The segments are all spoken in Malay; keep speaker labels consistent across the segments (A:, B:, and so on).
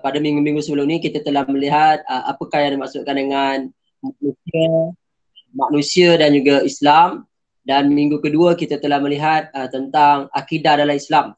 A: pada minggu-minggu sebelum ni kita telah melihat apakah yang dimaksudkan dengan manusia dan juga Islam, dan minggu kedua kita telah melihat tentang akidah dalam Islam.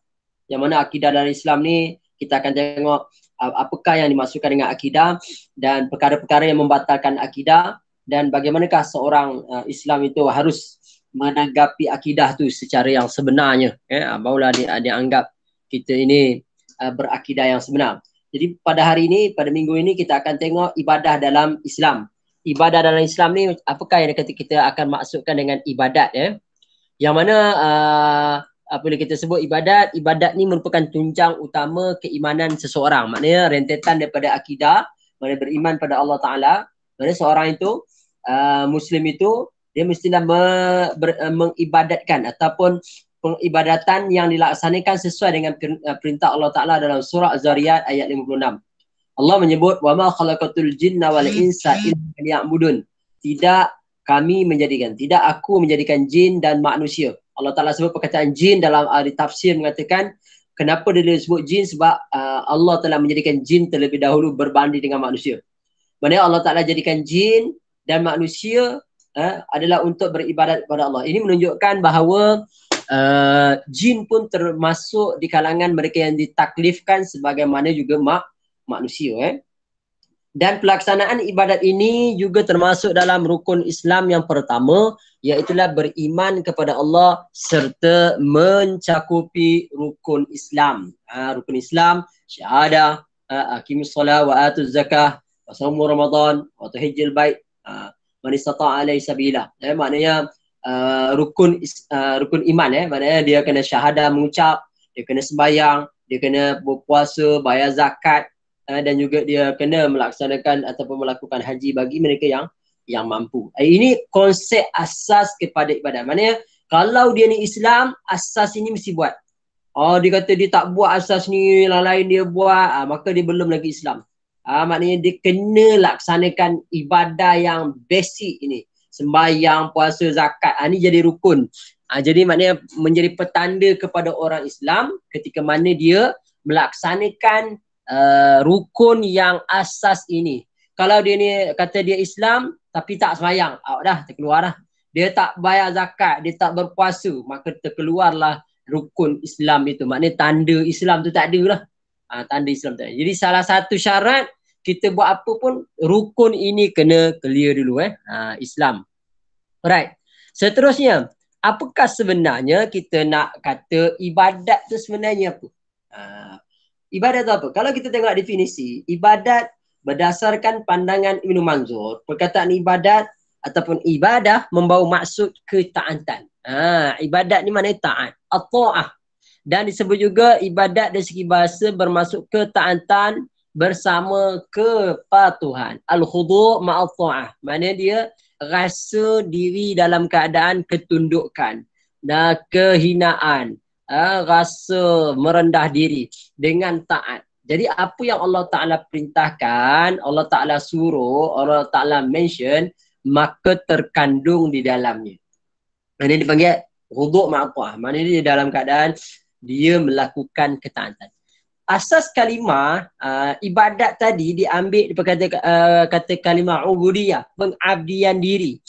A: Yang mana akidah dalam Islam ni kita akan tengok apakah yang dimaksudkan dengan akidah dan perkara-perkara yang membatalkan akidah, dan bagaimanakah seorang Islam itu harus menanggapi akidah tu secara yang sebenarnya, barulah dia anggap kita ini berakidah yang sebenar. Jadi pada hari ini, pada minggu ini kita akan tengok ibadah dalam Islam. Ibadah dalam Islam ni apakah yang kita akan maksudkan dengan ibadat, yang mana apabila kita sebut ibadat ni merupakan tunjang utama keimanan seseorang. Maknanya rentetan daripada akidah, mana beriman pada Allah Ta'ala, mana seorang itu Muslim itu dia mestilah mengibadatkan ataupun pengibadatan yang dilaksanakan sesuai dengan perintah Allah Ta'ala dalam surah Az-Zariyat ayat 56. Allah menyebut wa ma khalaqatul jinna wal insa illa liya'budun. Tidak aku menjadikan jin dan manusia. Allah Ta'ala sebut perkataan jin dalam tafsir mengatakan kenapa dia disebut jin, sebab Allah telah menjadikan jin terlebih dahulu berbanding dengan manusia. Maksudnya Allah Ta'ala jadikan jin dan manusia adalah untuk beribadat kepada Allah. Ini menunjukkan bahawa jin pun termasuk di kalangan mereka yang ditaklifkan sebagaimana juga manusia. Dan pelaksanaan ibadat ini juga termasuk dalam rukun Islam yang pertama, iaitulah beriman kepada Allah serta mencakupi rukun Islam. Rukun Islam, syahadah, aqimus solah wa atuz zakah, wa saumu Ramadan, wa tuhijjil bait, man istata'a alaihi sabila. Maknanya rukun iman, maknanya dia kena syahadah mengucap, dia kena sembahyang, dia kena berpuasa, bayar zakat, dan juga dia kena melaksanakan ataupun melakukan haji bagi mereka yang mampu. Ini konsep asas kepada ibadah. Maknanya kalau dia ni Islam, asas ini mesti buat. Dia kata dia tak buat asas ni, yang lain dia buat, maka dia belum lagi Islam. Maknanya dia kena laksanakan ibadah yang basic ini. Sembahyang, puasa, zakat. Ini jadi rukun. Jadi maknanya menjadi petanda kepada orang Islam ketika mana dia melaksanakan rukun yang asas ini. Kalau dia ni kata dia Islam tapi tak sembahyang, dah terkeluar dah. Dia tak bayar zakat, dia tak berpuasa, maka terkeluarlah rukun Islam itu. Maknanya tanda Islam tu tak ada lah. Tanda Islam tak ada. Jadi salah satu syarat kita buat apa pun, rukun ini kena clear dulu, Islam. Alright. Seterusnya, apakah sebenarnya kita nak kata ibadat tu sebenarnya apa? Ibadat tu apa? Kalau kita tengok definisi, ibadat berdasarkan pandangan Ibnu Manzur, perkataan ibadat ataupun ibadah membawa maksud ketaatan. Ibadat ni maknanya taat, at-ta'ah. Dan disebut juga ibadat dari segi bahasa bermaksud ketaatan bersama kepatuhan. Al-khudu' ma'at ta'ah. Maknanya dia rasa diri dalam keadaan ketundukan dan kehinaan. Rasa merendah diri dengan taat. Jadi apa yang Allah Ta'ala perintahkan, Allah Ta'ala suruh, Allah Ta'ala mention, maka terkandung di dalamnya. Ini dipanggil khudu' ma'ata'ah. Maknanya dia dalam keadaan dia melakukan ketaatan. Asas kalimah ibadat tadi diambil daripada kata kalimah ubudiyah, pengabdian diri.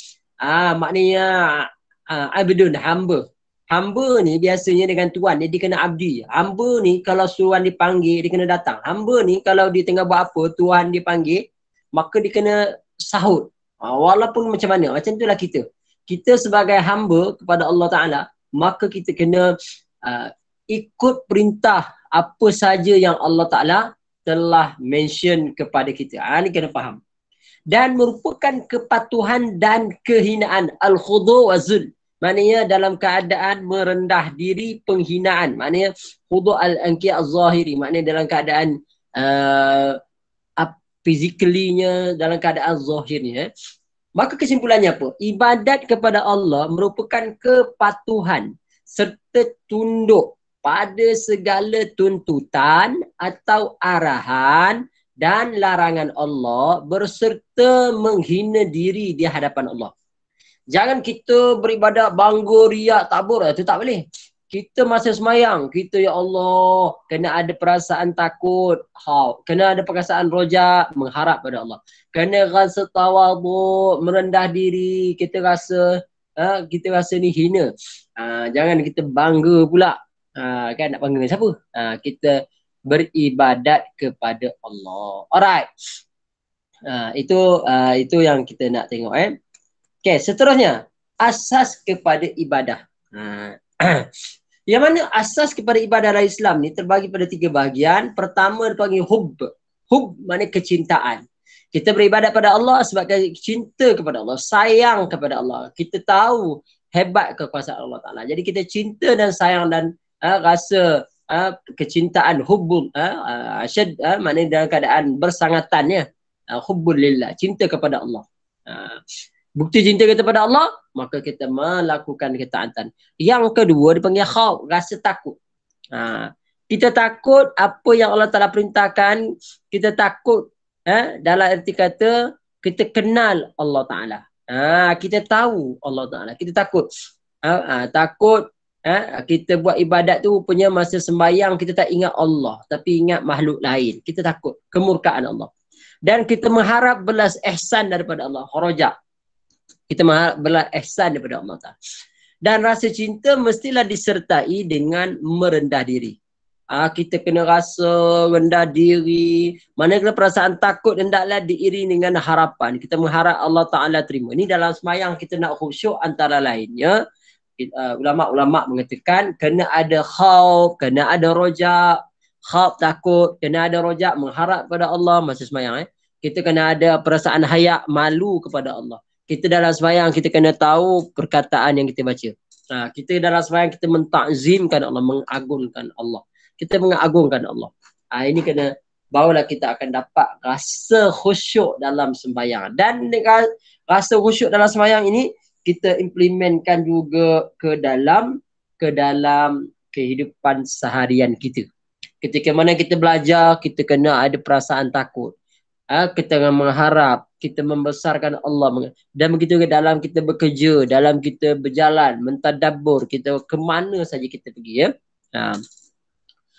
A: Maknanya abdun, hamba. Hamba ni biasanya dengan tuan dia kena abdi. Hamba ni kalau tuan dipanggil dia kena datang. Hamba ni kalau dia tengah buat apa, tuan dipanggil, maka dia kena sahut. Walaupun macam mana, macam itulah kita. Kita sebagai hamba kepada Allah Ta'ala, maka kita kena ikut perintah apa saja yang Allah Ta'ala telah mention kepada kita. Ini kena faham. Dan merupakan kepatuhan dan kehinaan. Al-khudu' wa zul. Maknanya dalam keadaan merendah diri, penghinaan. Maknanya khudu' al-anki' al-zahiri. Maknanya dalam keadaan physically-nya, dalam keadaan zahirnya. Maka kesimpulannya apa? Ibadat kepada Allah merupakan kepatuhan serta tunduk pada segala tuntutan atau arahan dan larangan Allah berserta menghina diri di hadapan Allah. Jangan kita beribadat bangga, riak, tabur, itu tak boleh. kita masa semayang, kita ya Allah kena ada perasaan takut, kena ada perasaan roja, mengharap pada Allah. Kena rasa tawaduk, merendah diri, kita rasa ni hina. Jangan kita bangga pula. Kan nak bangga dengan siapa? Kita beribadat kepada Allah. Alright. Itu yang kita nak tengok. Okay, seterusnya asas kepada ibadah. Yang mana asas kepada ibadah dalam Islam ni terbagi pada 3 bahagian. Pertama dipanggil hub. Hub maknanya kecintaan. Kita beribadat pada Allah sebab cinta kepada Allah, sayang kepada Allah. Kita tahu hebat kekuasaan Allah Ta'ala. Jadi kita cinta dan sayang dan rasa kecintaan hubbul maknanya dalam keadaan bersangatan ya. Hubbul lillah, cinta kepada Allah. Bukti cinta kita pada Allah, maka kita melakukan ketaatan. Yang kedua dipanggil khauf, rasa takut. Kita takut apa yang Allah Ta'ala perintahkan. Kita takut dalam erti kata kita kenal Allah Ta'ala. Kita tahu Allah Ta'ala. Kita takut. Takut kita buat ibadat tu punya masa sembahyang kita tak ingat Allah, tapi ingat makhluk lain. Kita takut kemurkaan Allah. Dan kita mengharap belas ihsan daripada Allah. Kharaja. Kita mengharap belas ihsan daripada Allah Ta'ala. Dan rasa cinta mestilah disertai dengan merendah diri. Kita kena rasa rendah diri. Manakala perasaan takut hendaklah diiringi dengan harapan. Kita mengharap Allah Ta'ala terima. Ini dalam semayang kita nak khusyuk antara lainnya. Ulama' mengatakan kena ada khauf, kena ada roja. Khauf takut, kena ada roja mengharap pada Allah masa semayang. Kita kena ada perasaan hayak, malu kepada Allah. Kita dalam semayang kita kena tahu perkataan yang kita baca. Kita dalam semayang kita mentakzimkan Allah, mengagungkan Allah. Kita mengagungkan Allah. Ini kena, barulah kita akan dapat rasa khusyuk dalam sembahyang. Dan rasa khusyuk dalam sembahyang ini kita implementkan juga ke dalam kehidupan seharian kita. Ketika mana kita belajar, kita kena ada perasaan takut. Kita mengharap, kita membesarkan Allah. Dan begitu dalam kita bekerja, dalam kita berjalan, mentadabbur, kita ke mana saja kita pergi.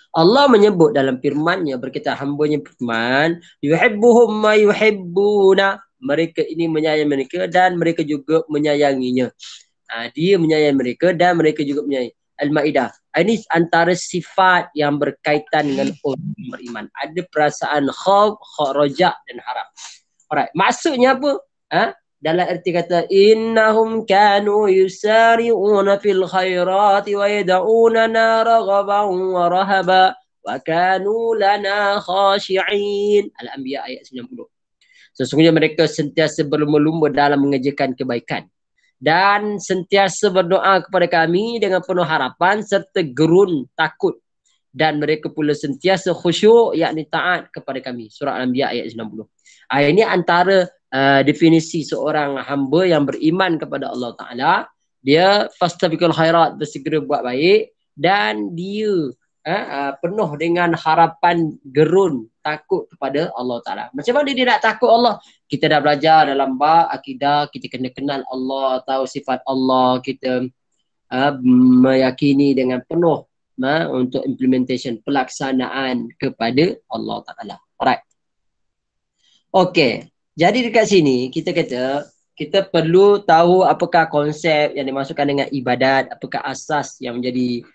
A: Allah menyebut dalam firman-Nya, berkata hamba-Nya firman, yuhibbuhum ma yuhibbuna. Mereka ini menyayangi mereka dan mereka juga menyayanginya. Dia menyayangi mereka dan mereka juga menyayangi. Al-Ma'idah. Ini antara sifat yang berkaitan dengan orang beriman. Ada perasaan khauf, roja dan harap. Alright. Maksudnya apa? Dalam erti kata innahum kanu yusari'una fil khairati wa yad'unana raghaban wa rahaba wa kanu lana khashi'in. Al-Anbiya ayat 90. Sesungguhnya mereka sentiasa berlumba-lumba dalam mengerjakan kebaikan dan sentiasa berdoa kepada kami dengan penuh harapan serta gerun takut, dan mereka pula sentiasa khusyuk yakni taat kepada kami. Surah Al-Anbiya ayat 90. Ini antara definisi seorang hamba yang beriman kepada Allah Ta'ala. Dia fastabiqul khairat, bersegera buat baik, dan dia penuh dengan harapan gerun takut kepada Allah Ta'ala. Macam mana dia nak takut Allah? Kita dah belajar dalam bab akidah, kita kena kenal Allah, tahu sifat Allah, kita meyakini dengan penuh untuk implementation, pelaksanaan kepada Allah Ta'ala. Alright. Okey. Jadi dekat sini kita kata kita perlu tahu apakah konsep yang dimasukkan dengan ibadat, apakah asas yang menjadi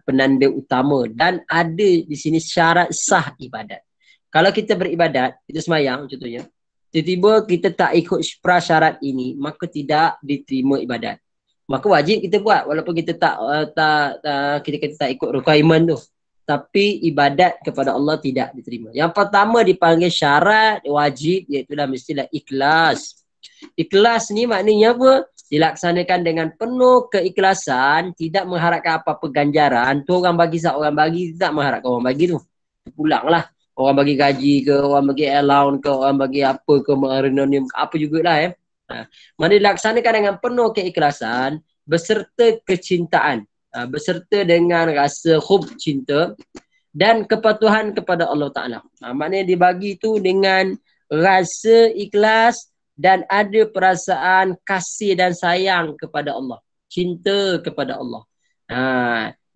A: penanda utama, dan ada di sini syarat sah ibadat. Kalau kita beribadat, kita semayang contohnya, tiba-tiba kita tak ikut prasyarat ini, maka tidak diterima ibadat. Maka wajib kita buat walaupun kita kita tak ikut requirement tu. Tapi ibadat kepada Allah tidak diterima. Yang pertama dipanggil syarat wajib, iaitu mestilah ikhlas. Ikhlas ni maknanya apa? Dilaksanakan dengan penuh keikhlasan, tidak mengharapkan apa-apa ganjaran. Tu orang bagi orang bagi, tidak mengharapkan orang bagi tu. Pulanglah. Orang bagi gaji ke, orang bagi allowance ke, orang bagi apa ke, renonium apa jugalah Mana dilaksanakan dengan penuh keikhlasan beserta kecintaan, beserta dengan rasa hub cinta dan kepatuhan kepada Allah Ta'ala. Maknanya dibagi tu dengan rasa ikhlas dan ada perasaan kasih dan sayang kepada Allah, cinta kepada Allah.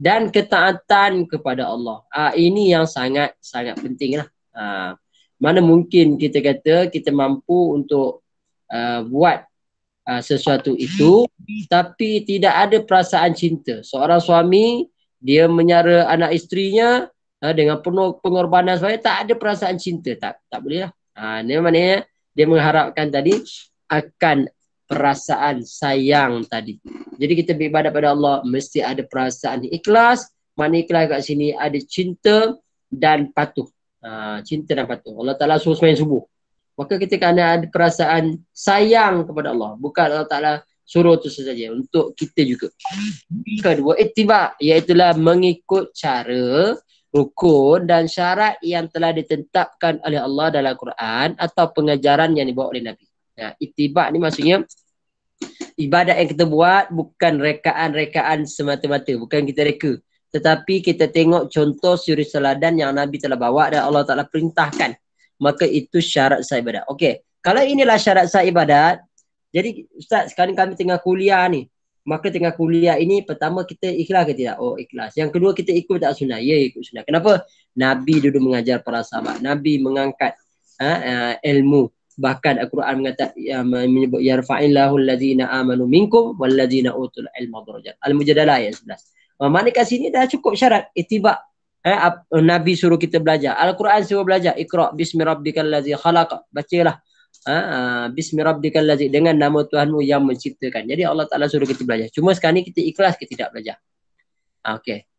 A: Dan ketaatan kepada Allah. Ini yang sangat penting lah. Mana mungkin kita kata kita mampu untuk buat sesuatu itu, tapi tidak ada perasaan cinta. Seorang suami, dia menyara anak isterinya dengan penuh pengorbanan supaya tak ada perasaan cinta. Tak boleh lah. Ini maknanya dia mengharapkan tadi akan perasaan sayang tadi. Jadi kita beribadat pada Allah mesti ada perasaan ikhlas. Mana ikhlas kat sini ada cinta dan patuh. Cinta dan patuh. Allah Ta'ala suruh sembahyang subuh. Maka kita kena ada perasaan sayang kepada Allah. Bukan Allah Ta'ala suruh itu saja. Untuk kita juga. Kedua, ittiba. Iaitulah mengikut cara, rukun dan syarat yang telah ditetapkan oleh Allah dalam Quran atau pengajaran yang dibawa oleh Nabi. Ittiba ni maksudnya ibadat yang kita buat bukan rekaan-rekaan semata-mata. Bukan kita reka. Tetapi kita tengok contoh suri teladan yang Nabi telah bawa dan Allah Ta'ala perintahkan. Maka itu syarat sah ibadat. Okey. Kalau inilah syarat sah ibadat. Jadi Ustaz, sekarang kami tengah kuliah ni. Maka tengah kuliah ini pertama kita ikhlas ke tidak? Oh, ikhlas. Yang kedua kita ikut tak sunnah? Ya, ikut sunnah. Kenapa? Nabi dulu mengajar para sahabat. Nabi mengangkat ilmu. Bahkan Al-Quran menyebut yarfa'illahu allazina amanu minkum wallazina utul ilma darajat. Al-Mujadalah ayat 11. Mana kat sini dah cukup syarat ittiba. Nabi suruh kita belajar. Al-Quran suruh belajar. Iqra bismi rabbikal ladzi khalaq. Bacalah. Bismi rabbikal ladzi, dengan nama Tuhanmu yang menciptakan. Jadi Allah Taala suruh kita belajar. Cuma sekarang ni kita ikhlas ke tidak belajar. Okey.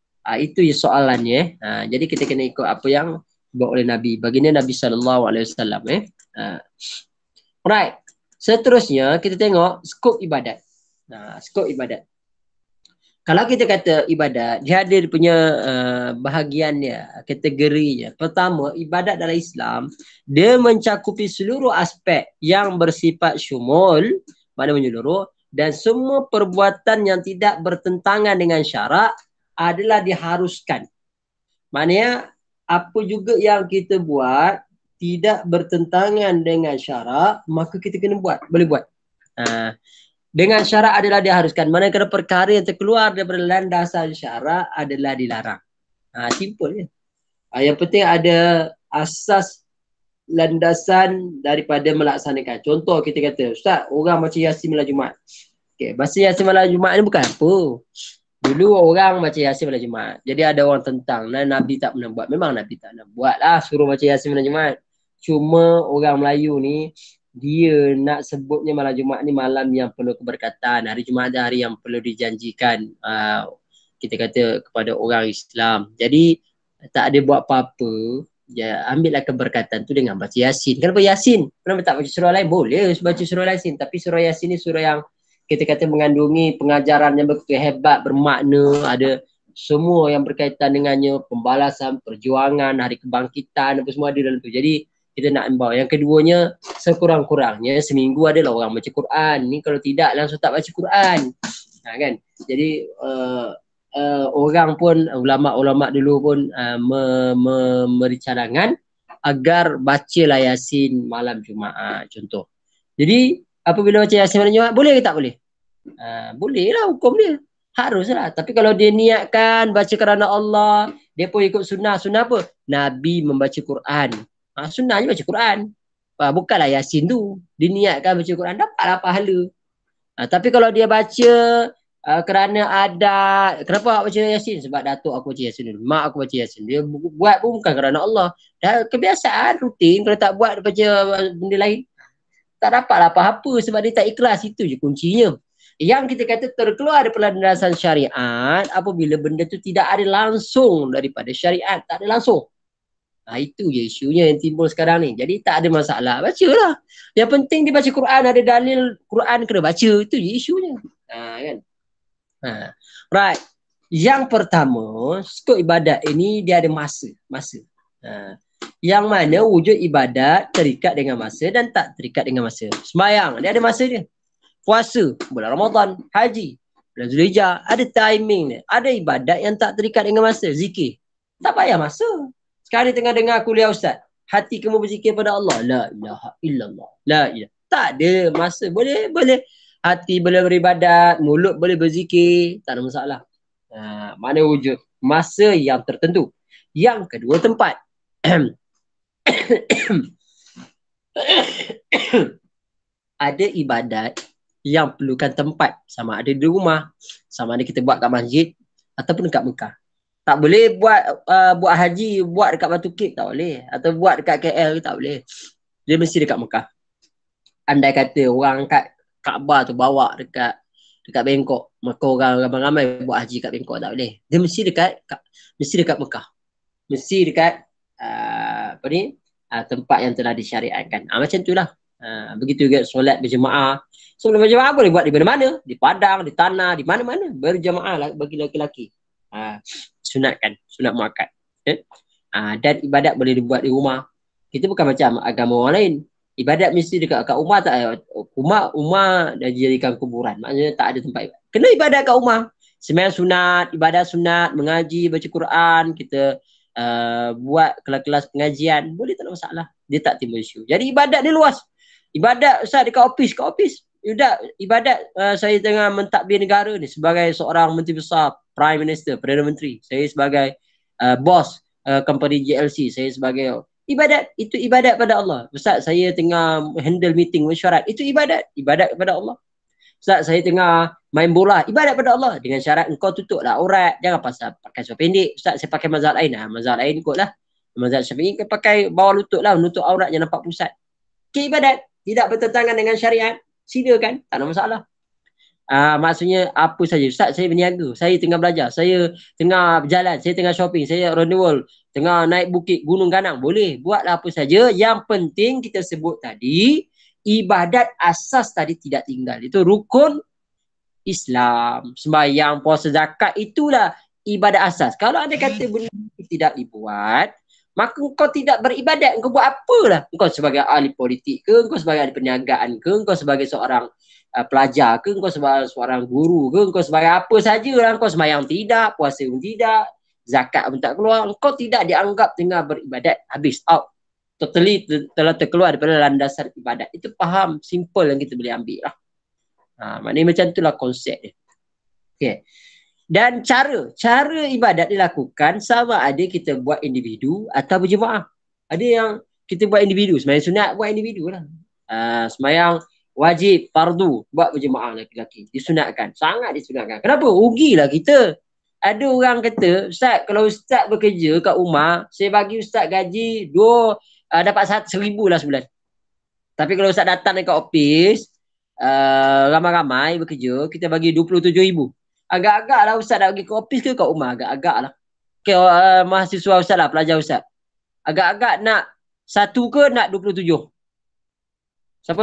A: Itu soalannya. Jadi kita kena ikut apa yang dibawa oleh Nabi. Baginda Nabi sallallahu alaihi wasallam Right. Seterusnya kita tengok skop ibadat. Skop ibadat. Kalau kita kata ibadat, dia ada punya bahagiannya, kategorinya. Pertama, ibadat dalam Islam, dia mencakupi seluruh aspek yang bersifat syumul, makna menyeluruh, dan semua perbuatan yang tidak bertentangan dengan syarak adalah diharuskan. Maknanya, apa juga yang kita buat tidak bertentangan dengan syarak, maka kita kena buat, boleh buat. Dengan syarak adalah diharuskan. Manakala perkara yang terkeluar daripada landasan syarak adalah dilarang. Simple je. Yang penting ada asas landasan daripada melaksanakan. Contoh kita kata, Ustaz, orang baca Yasin malam Jumaat. Okay, baca Yasin malam Jumaat ni bukan apa. Dulu orang baca Yasin malam Jumaat. Jadi ada orang tentang, Nabi tak pernah buat. Memang Nabi tak pernah buat lah suruh baca Yasin malam Jumaat. Cuma orang Melayu ni, dia nak sebutnya malam Jumaat ni malam yang penuh keberkatan. Hari Jumaat adalah hari yang perlu dijanjikan kita kata kepada orang Islam. Jadi tak ada buat apa-apa. Ya, ambillah keberkatan tu dengan baca Yasin. Kenapa Yasin? Kenapa tak baca surah lain? Boleh baca surah Yasin. Tapi surah Yasin ni surah yang kita kata mengandungi pengajaran yang begitu hebat, bermakna. Ada semua yang berkaitan dengannya. Pembalasan, perjuangan, hari kebangkitan, apa semua ada dalam tu. Jadi kita nak membawa. Yang keduanya, sekurang-kurangnya seminggu adalah orang baca Quran. Ni kalau tidak langsung tak baca Quran. Kan? Jadi orang pun, ulama-ulama dulu pun memberi cadangan agar bacalah Yasin malam Jumaat, contoh. Jadi apabila baca Yasin malam Jumaat, boleh ke tak boleh? Boleh lah hukum dia. Haruslah. Tapi kalau dia niatkan baca kerana Allah, dia pun ikut sunnah. Sunnah apa? Nabi membaca Quran. Sunnahnya baca Quran. Bukanlah Yasin tu. Diniatkan baca Quran, dapatlah pahala. Tapi kalau dia baca kerana adat, kenapa awak baca Yasin? Sebab datuk aku baca Yasin dulu, mak aku baca Yasin. Dia buat pun bukan kerana Allah. Dah kebiasaan, rutin. Kalau tak buat baca benda lain, tak dapatlah apa-apa sebab dia tak ikhlas. Itu je kuncinya. Yang kita kata terkeluar daripada landasan syariat apabila benda tu tidak ada langsung daripada syariat. Tak ada langsung. Itu je isunya yang timbul sekarang ni. Jadi tak ada masalah. Bacalah. Yang penting dia baca Quran. Ada dalil Quran kena baca. Itu je isunya. Kan? Right. Yang pertama, skop ibadat ini dia ada masa. Yang mana wujud ibadat terikat dengan masa dan tak terikat dengan masa. Sembahyang, dia ada masa dia. Puasa, bulan Ramadan, haji, bulan Zulhijjah, ada timing dia. Ada ibadat yang tak terikat dengan masa. Zikir, tak payah masa. Sekarang ni tengah dengar kuliah Ustaz. Hati kamu berzikir pada Allah. La ilaha illallah. La ilaha. Tak ada masa. Boleh. Hati boleh beribadat. Mulut boleh berzikir. Tak ada masalah. Mana wujud? Masa yang tertentu. Yang kedua, tempat. Ada ibadat yang perlukan tempat, sama ada di rumah, sama ada kita buat kat masjid ataupun dekat Mekah. Tak boleh buat haji buat dekat Batu Kek, tak boleh, atau buat dekat KL, tak boleh. Dia mesti dekat Mekah. Andai kata orang kat Kaabah tu bawa dekat Bangkok, maka orang ramai-ramai buat haji kat Bangkok, tak boleh. Dia mesti dekat Mekah. Mesti dekat tempat yang telah disyariatkan. Macam itulah. Begitu juga solat berjemaah. Solat berjemaah boleh buat di mana-mana, di padang, di tanah, di mana-mana, berjemaah lah bagi lelaki-lelaki. Sunatkan, sunat muakkad. Dan ibadat boleh dibuat di rumah. Kita bukan macam agama orang lain. Ibadat mesti dekat rumah, tak rumah dah dijadikan kuburan. Maknanya tak ada tempat ibadat. Kena ibadat kat rumah. Sembahyang sunat, ibadat sunat, mengaji, baca Quran, kita buat kelas-kelas pengajian, boleh, tak ada masalah. Dia tak timbul isu. Jadi ibadat dia luas. Ibadat Ustaz dekat office. Ibadat saya tengah mentadbir negara ni sebagai seorang menteri besar, Prime Minister, Perdana Menteri. Saya sebagai bos company GLC, saya sebagai ibadat. Itu ibadat pada Allah. Ustaz, saya tengah handle meeting mesyuarat, itu ibadat kepada Allah. Ustaz, saya tengah main bola, ibadat pada Allah, dengan syarat engkau tutuplah aurat, jangan pakai seluar pendek. Ustaz, saya pakai mazhab lain. Mazhab lain ikutlah. Mazhab Syafi'i pakai bawah lutut lah, menutup aurat yang nampak pusat. Ibadat tidak bertentangan dengan syariat, silakan, tak ada masalah. Maksudnya apa saja. Ustaz, saya berniaga, saya tengah belajar, saya tengah berjalan, saya tengah shopping, saya around the world, tengah naik bukit, gunung ganang, boleh, buatlah apa saja. Yang penting kita sebut tadi, ibadat asas tadi tidak tinggal. Itu rukun Islam. Sembahyang, puasa, zakat, itulah ibadat asas. Kalau anda kata benda tidak dibuat, maka engkau tidak beribadat. Engkau buat apalah? Engkau sebagai ahli politik ke? Engkau sebagai ahli perniagaan ke? Engkau sebagai seorang pelajar ke? Engkau sebagai seorang guru ke? Engkau sebagai apa sajalah. Engkau sembahyang tidak, puasa pun tidak, zakat pun tak keluar. Engkau tidak dianggap tengah beribadat. Habis, out. Totally telah terkeluar daripada landasan ibadat. Itu faham, simple yang kita boleh ambil lah. Maknanya macam itulah konsep dia. Okay. Dan cara ibadat dilakukan sama ada kita buat individu atau berjemaah. Ada yang kita buat individu, sembahyang sunat buat individu lah. Sembahyang wajib, fardu, buat berjemaah lelaki-lelaki. Disunatkan, sangat disunatkan. Kenapa? Rugilah kita. Ada orang kata, Ustaz, kalau Ustaz bekerja kat rumah, saya bagi Ustaz gaji dapat 1,000 lah sebulan. Tapi kalau Ustaz datang dekat office, ramai-ramai bekerja, kita bagi 27,000. Agak-agak lah Ustaz nak pergi ke office ke kat rumah, agak-agak lah. Okay, mahasiswa Ustaz lah, pelajar Ustaz. Agak-agak nak 1 ke nak 27? Siapa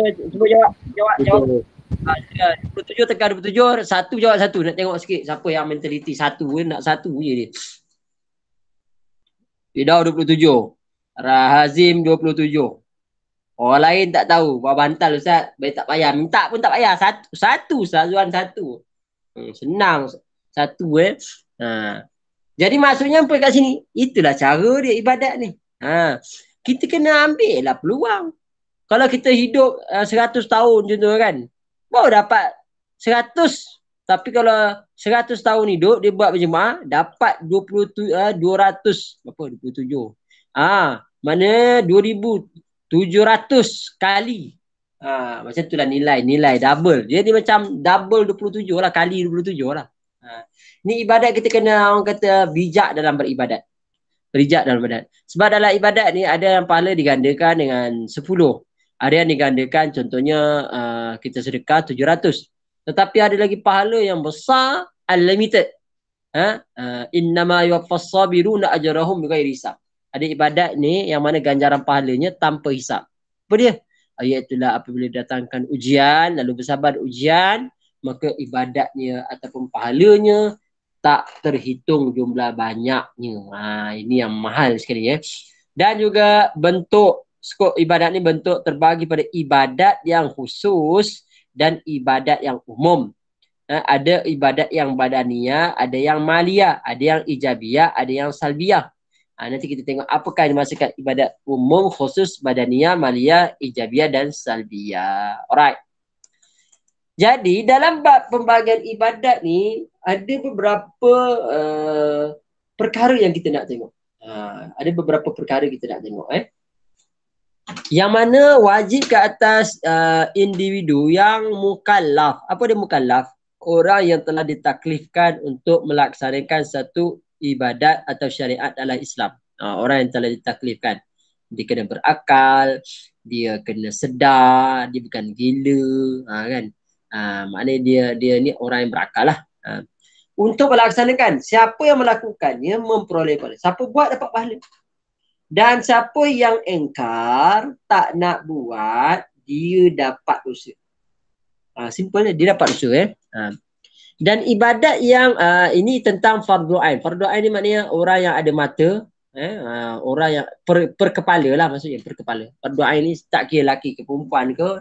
A: jawab? 27 tekan 27, 1 jawab 1. Nak tengok sikit siapa yang mentaliti 1 nak 1 je dia. Fidau 27. Rahazim 27. Orang lain tak tahu. Bawa bantal Ustaz. Baik tak payah. Minta pun tak payah. Satu Zuan 1. Senang. 1 Jadi maksudnya apa kat sini? Itulah cara dia ibadat ni. Kita kena ambil lah peluang. Kalau kita hidup 100 tahun contoh kan, baru dapat 100. Tapi kalau 100 tahun hidup, dia buat berjemaah, dapat 200 berapa? 27. Mana 2,700 kali. Macam itulah nilai double. Dia ni macam double 27 lah, kali 27 lah. Ni ibadat kita kena, orang kata, bijak dalam beribadat. Bijak dalam ibadat. Sebab dalam ibadat ni ada yang pahala digandakan dengan 10. Ada yang digandakan contohnya kita sedekah 700. Tetapi ada lagi pahala yang besar, unlimited. Innama yuwaffas sabiruna ajrahum bighairi hisab. Ada ibadat ni yang mana ganjaran pahalanya tanpa hisab. Apa dia? Iaitulah apabila datangkan ujian, lalu bersabar ujian, maka ibadatnya ataupun pahalanya tak terhitung jumlah banyaknya. Ini yang mahal sekali ya. Dan juga bentuk skop ibadat ni bentuk terbagi pada ibadat yang khusus dan ibadat yang umum. Ada ibadat yang badaniyah, ada yang maliyah, ada yang ijabiyah, ada yang salbiyah. Nanti kita tengok apakah yang dimaksudkan ibadat umum, khusus, badaniyah, maliyah, ijabiyah dan salbiyah. Alright. Jadi dalam bab pembagian ibadat ni ada beberapa perkara yang kita nak tengok. Ada beberapa perkara kita nak tengok. Yang mana wajib ke atas individu yang mukallaf. Apa dia mukallaf? Orang yang telah ditaklifkan untuk melaksanakan satu ibadat atau syariat dalam Islam. Orang yang telah ditaklifkan. Dia kena berakal, dia kena sedar, dia bukan gila, kan? Maknanya dia ni orang yang berakal lah. Untuk melaksanakan, siapa yang melakukannya memperoleh pahala. Siapa buat dapat pahala. Dan siapa yang engkar tak nak buat, dia dapat dosa. Simple dia dapat dosa. Dan ibadat yang ini tentang fardu ain. Fardu ain ni maknanya orang yang ada mata, orang yang per kepala lah maksudnya, per kepala. Fardu ain ni tak kira lelaki ke perempuan ke,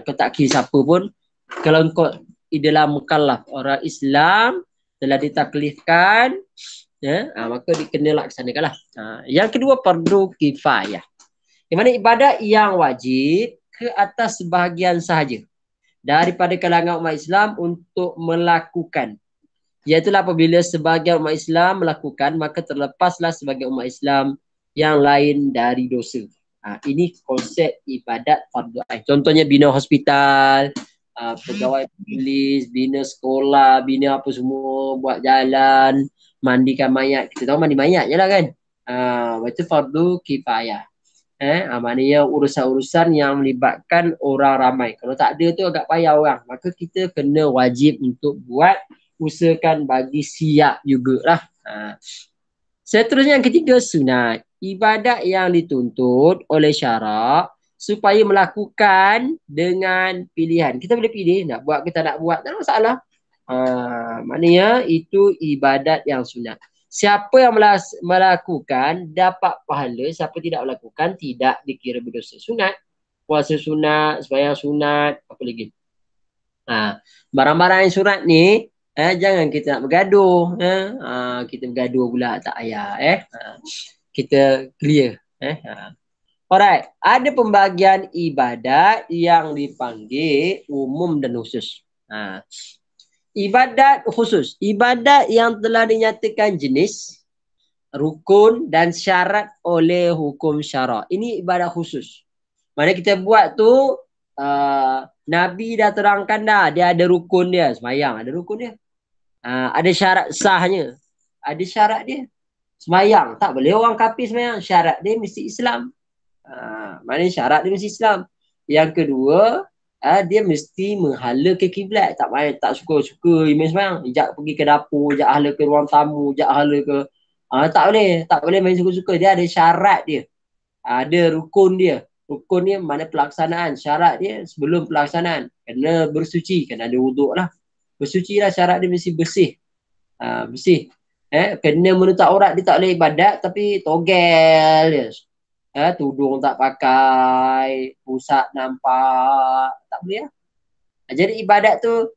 A: kau tak kira siapa pun. Kalau kau dalam mukallaf orang Islam telah ditaklifkan, maka dikena laksanakan lah. Yang kedua, fardu kifayah. Yang mana ibadat yang wajib ke atas sebahagian sahaja daripada kalangan umat Islam untuk melakukan. Iaitulah apabila sebahagian umat Islam melakukan, maka terlepaslah sebagian umat Islam yang lain dari dosa. Ini konsep ibadat fardu ain. Contohnya bina hospital, pegawai polis, bina sekolah, bina apa semua, buat jalan, mandikan mayat. Kita tahu mandi mayat je lah kan. Itu fardu kifayah. Maknanya urusan-urusan yang melibatkan orang ramai. Kalau tak ada tu agak payah orang. Maka kita kena wajib untuk buat, usahakan bagi siap jugalah. Seterusnya yang ketiga, sunat. Ibadat yang dituntut oleh syarak supaya melakukan dengan pilihan. Kita boleh pilih nak buat ke tak nak buat, tak ada masalah. Maknanya itu ibadat yang sunat. Siapa yang melakukan dapat pahala, siapa tidak melakukan tidak dikira berdosa. Sunat, puasa sunat, sembahyang sunat, apa lagi? Barang-barang yang sunat ni jangan kita nak bergaduh. Kita bergaduh pula tak payah. Kita clear. Alright, ada pembagian ibadat yang dipanggil umum dan khusus. Ibadat khusus, ibadat yang telah dinyatakan jenis, rukun dan syarat oleh hukum syarak. Ini ibadat khusus. Mana kita buat tu, Nabi dah terangkan dah, dia ada rukun dia, sembahyang ada rukun dia. Ada syarat sahnya, ada syarat dia. Sembahyang, tak boleh orang kafir sembahyang, syarat dia mesti Islam. Maknanya syarat dia mesti Islam. Yang kedua, dia mesti menghala ke kiblat. Tak suka-suka imam sembahyang. Ijak pergi ke dapur, ijak hala ke ruang tamu, ijak hala ke tak boleh main suka-suka. Dia ada syarat dia. Ada rukun dia. Rukun dia mana pelaksanaan. Syarat dia sebelum pelaksanaan kena bersuci, kena ada wuduk lah. Bersuci lah, syarat dia mesti bersih. Bersih. Kena menutup aurat, dia tak boleh ibadat tapi togel dia. Tudung tak pakai, pusat nampak, tak boleh lah. Jadi ibadat tu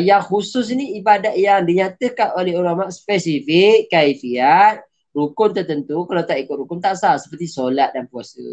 A: yang khusus ni ibadat yang dinyatakan oleh ulama spesifik, kaifiat, rukun tertentu. Kalau tak ikut rukun tak sah, seperti solat dan puasa.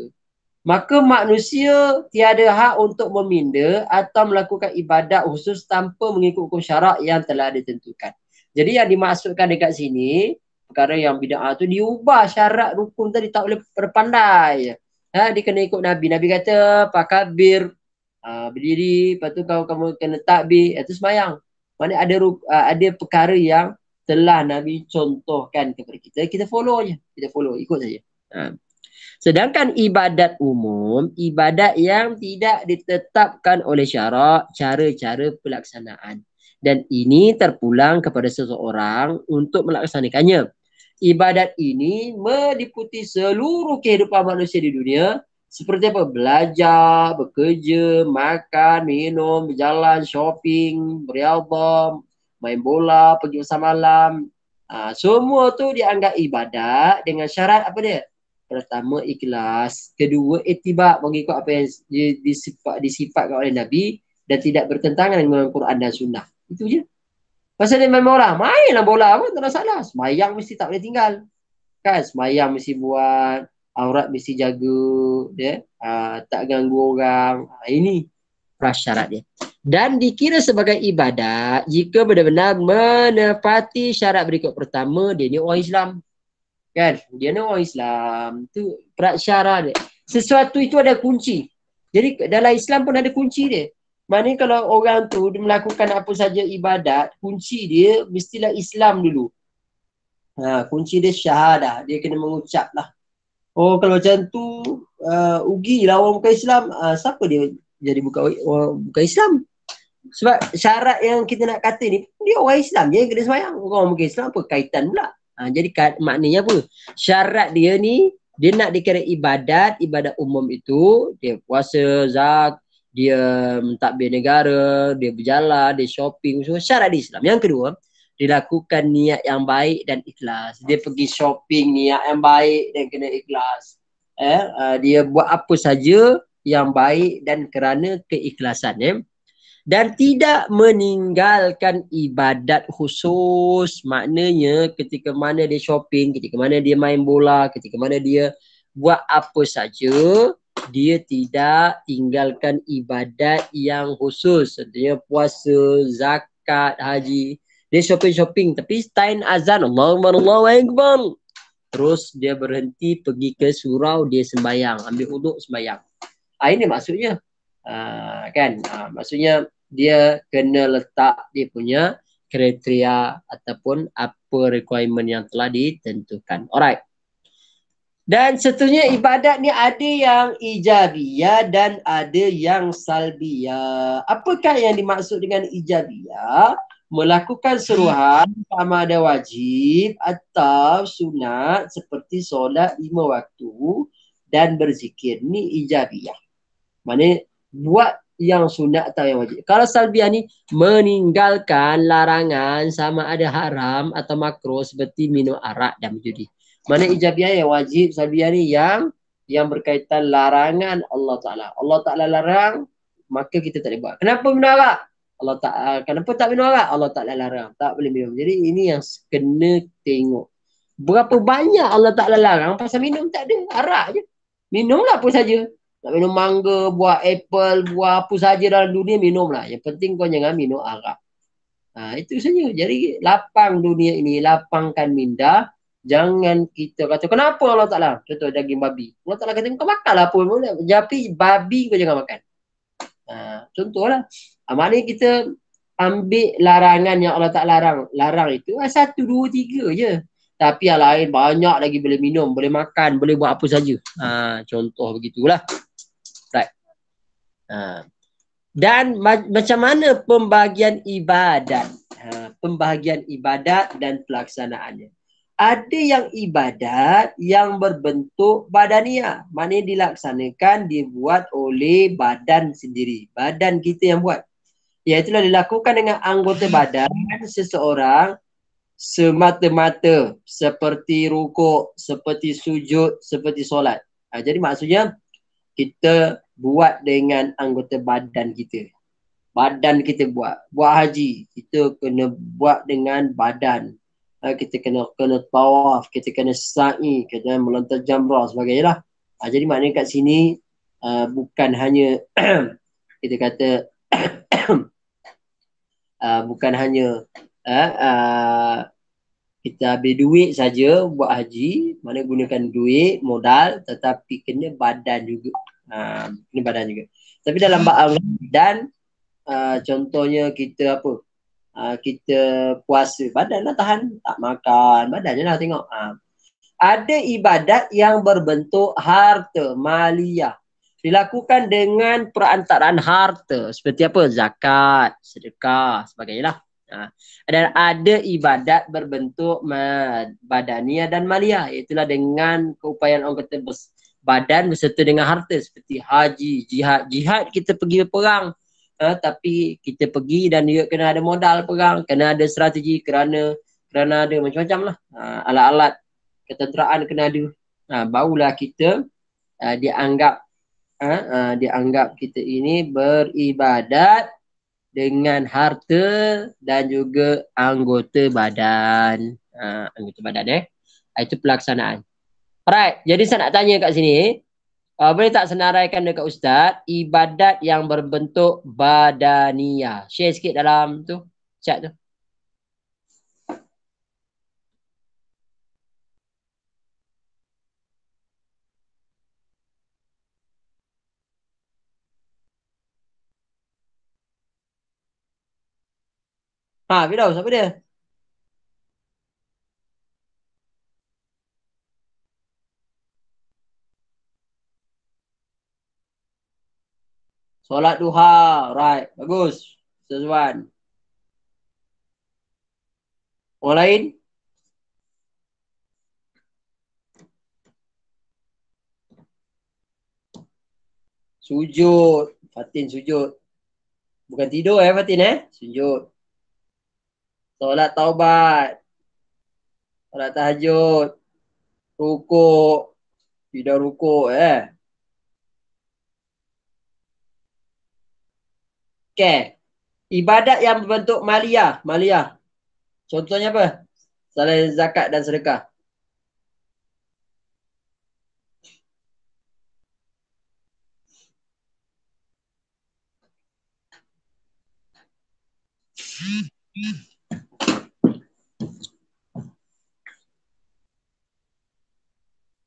A: Maka manusia tiada hak untuk meminda atau melakukan ibadat khusus tanpa mengikut hukum syarak yang telah ditentukan. Jadi yang dimaksudkan dekat sini, perkara yang bid'ah tu diubah syarat rukun tadi, tak boleh berpandai. Dia kena ikut Nabi. Nabi kata pakabir, berdiri, lepas tu kamu kena takbir, itu sembahyang. Maknanya ada perkara yang telah Nabi contohkan kepada kita, kita follow je. Kita follow, ikut saja. Sedangkan ibadat umum, ibadat yang tidak ditetapkan oleh syarak, cara-cara pelaksanaan. Dan ini terpulang kepada seseorang untuk melaksanakannya. Ibadat ini meliputi seluruh kehidupan manusia di dunia. Seperti apa? Belajar, bekerja, makan, minum, berjalan, shopping, beriadah, main bola, pergi bersama malam. Semua tu dianggap ibadat dengan syarat apa dia? Pertama, ikhlas. Kedua, ittiba', mengikut apa yang disifatkan oleh Nabi dan tidak bertentangan dengan Quran dan Sunnah. Itu je. Pasal dia main bola, mainlah bola pun tak ada salah. Semayang mesti tak boleh tinggal. Kan? Semayang mesti buat, aurat mesti jaga, tak ganggu orang. Ini. prasyarat dia. Dan dikira sebagai ibadat jika benar-benar menepati syarat berikut. Pertama, dia ni orang Islam. Kan? Dia ni orang Islam. Tu prasyarat dia. Sesuatu itu ada kunci. Jadi dalam Islam pun ada kunci dia. Maknanya kalau orang tu dia melakukan apa saja ibadat, kunci dia mestilah Islam dulu. Kunci dia syahadah. Dia kena mengucap lah. Oh, kalau macam tu, ugilah orang bukan Islam. Siapa dia jadi bukan Islam? Sebab syarat yang kita nak kata ni, dia orang Islam je yang kena sembahyang. Orang bukan Islam apa kaitan pula? Jadi maknanya apa? Syarat dia ni, dia nak dikira ibadat umum itu, dia puasa, dia mentadbir negara, dia berjalan, dia shopping, semua syarat di Islam. Yang kedua, dilakukan niat yang baik dan ikhlas. Dia pergi shopping niat yang baik dan kena ikhlas. Dia buat apa saja yang baik dan kerana keikhlasan. Dan tidak meninggalkan ibadat khusus. Maknanya ketika mana dia shopping, ketika mana dia main bola, ketika mana dia buat apa saja, dia tidak tinggalkan ibadat yang khusus. Contohnya puasa, zakat, haji. Dia shopping-shopping tapi time azan Allahu Akbar. Terus dia berhenti pergi ke surau, dia sembahyang, ambil wuduk sembahyang. Ini maksudnya. Maksudnya dia kena letak dia punya kriteria ataupun apa requirement yang telah ditentukan. Alright. Dan seterusnya ibadat ni ada yang ijabiyah dan ada yang salbiyah. Apakah yang dimaksud dengan ijabiyah? Melakukan seruhan sama ada wajib atau sunat seperti solat 5 waktu dan berzikir. Ni ijabiyah. Maksudnya buat yang sunat atau yang wajib. Kalau salbiyah ni meninggalkan larangan sama ada haram atau makruh seperti minum arak dan berjudi. Mana ijabiyah yang wajib, salbiyah ni yang berkaitan larangan Allah Ta'ala. Allah Ta'ala larang, maka kita tak boleh buat. Kenapa minum arak? Allah Ta'ala. Kenapa tak minum arak? Allah Ta'ala larang. Tak boleh minum. Jadi ini yang kena tengok. Berapa banyak Allah Ta'ala larang pasal minum tak ada. Arak je. Minumlah apa saja. Nak minum mangga, buah apple, buah apa saja dalam dunia, minumlah. Yang penting kau jangan minum arak. Itu saja. Jadi lapang dunia ini, lapangkan minda. Jangan kita kata, kenapa Allah Ta'ala? Contoh daging babi. Allah Ta'ala kata, kau makanlah apa. Tapi babi kau jangan makan. Contohlah. Maknanya kita ambil larangan yang Allah Ta'ala larang itu 1, 2, 3 je. Tapi yang lain banyak lagi boleh minum, boleh makan, boleh buat apa saja. Contoh begitulah. Right. Dan macam mana pembahagian ibadat? Pembahagian ibadat dan pelaksanaannya. Ada yang ibadat yang berbentuk badaniah. Maknanya dilaksanakan, dibuat oleh badan sendiri. Badan kita yang buat. Iaitulah dilakukan dengan anggota badan seseorang semata-mata. Seperti rukuk, seperti sujud, seperti solat. Jadi maksudnya kita buat dengan anggota badan kita. Badan kita buat. Buat haji, kita kena buat dengan badan. Kita kena tawaf, kita kena sa'i, kita melontar jamrah sebagainya lah. Jadi maknanya kat sini bukan hanya kita kata bukan hanya kita ambil duit saja buat haji, mana gunakan duit, modal, tetapi kena badan juga. Kena badan juga. Tapi dalam badan, contohnya kita apa? Kita puasa, badan lah tahan, tak makan, badan je lah tengok. Ada ibadat yang berbentuk harta, maliyah. Dilakukan dengan perantaraan harta. Seperti apa? Zakat, sedekah, sebagainya lah. Dan ada ibadat berbentuk badaniah dan maliyah. Itulah dengan keupayaan orang kata badan beserta dengan harta. Seperti haji, jihad. Jihad kita pergi berperang. Tapi kita pergi dan dia kena ada modal perang, kena ada strategi, kerana ada macam-macam lah. Alat-alat ketenteraan kena ada. Barulah kita dianggap kita ini beribadat dengan harta dan juga anggota badan. Anggota badan Itu pelaksanaan. Alright, jadi saya nak tanya kat sini, Boleh tak senaraikan dekat Ustaz ibadat yang berbentuk badaniah? Share sikit dalam tu chat tu. Ha, Firdaus, siapa dia? Solat duha. Right, bagus. Sesuan. Orang lain? Sujud. Fatin sujud. Bukan tidur Fatin Sujud. Solat taubat. Solat tahajud. Rukuk. Tidak rukuk Okay. Ibadat yang berbentuk maliyah. Maliyah. Contohnya apa? Selain zakat dan sedekah.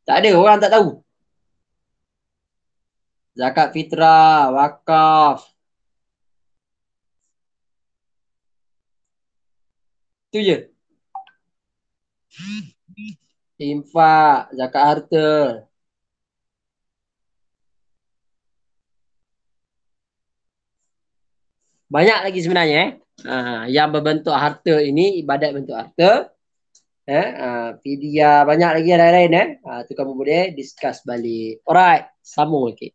A: Tak ada, orang tak tahu. Zakat fitrah, wakaf. Itu je. Infak, zakat harta. Banyak lagi sebenarnya yang berbentuk harta ini, ibadat bentuk harta. Fidyah, banyak lagi yang lain-lain tu kamu boleh discuss balik. Alright, sambung lagi.